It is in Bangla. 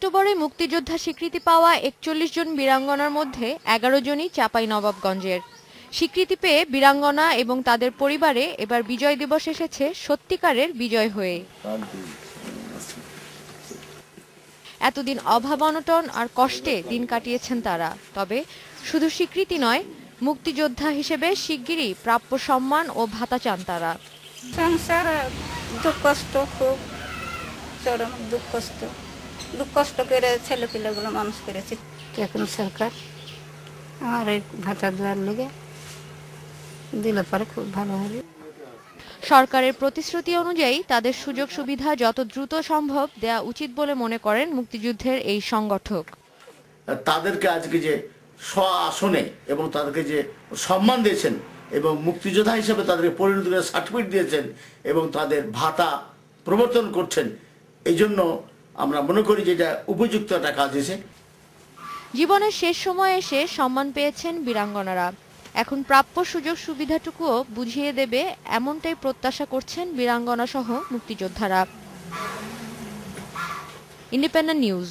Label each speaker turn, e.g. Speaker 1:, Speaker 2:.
Speaker 1: অক্টোবরে মুক্তিযোদ্ধা স্বীকৃতি পাওয়া ৪১ জন বীরাঙ্গনার মধ্যে ১১ জনই চাঁপাইনবাবগঞ্জের। স্বীকৃতি পেয়ে বীরাঙ্গনা এবং তাদের পরিবারে এবার বিজয় দিবস এসেছে সত্যিকারের বিজয় হয়ে। এতদিন অভাব অনটন আর কষ্টে দিন কাটিয়েছেন তারা। তবে শুধু স্বীকৃতি নয়, মুক্তিযোদ্ধা হিসেবে শিগগিরই প্রাপ্য সম্মান ও ভাতা চান তারা।
Speaker 2: সংসারে দুঃখ কষ্ট, খুব চরম দুঃখ কষ্ট করে ছেলেপিলেগুলো মানুষ করেছে। এখন সরকার আমার এই ভাতা দেওয়ার লেগে দিলে পরে খুব ভালো হবে।
Speaker 1: সরকারের প্রতিশ্রুতি অনুযায়ী তাদের সুযোগ সুবিধা যত দ্রুত সম্ভব দেয়া উচিত বলে মনে করেন মুক্তিযুদ্ধের এই সংগঠক।
Speaker 3: তাদেরকে আজকে যে স্ব-আসনে এবং তাদেরকে যে সম্মান দিয়েছেন এবং মুক্তিযোদ্ধা হিসেবে তাদেরকে পরিণত করে সার্টিফিকেট দিয়েছেন এবং তাদের ভাতা প্রবর্তন করছেন, এই জন্য আমরা মনে করি যে এটা উপযুক্ত একটা কাজ হয়েছে।
Speaker 1: জীবনের শেষ সময়ে এসে সম্মান পেয়েছেন বীরাঙ্গনারা। এখন প্রাপ্য সুযোগ সুবিধাটুকুও বুঝিয়ে দেবে এমনটাই প্রত্যাশা করছেন বীরাঙ্গনা সহ মুক্তিযোদ্ধারা। Independent news.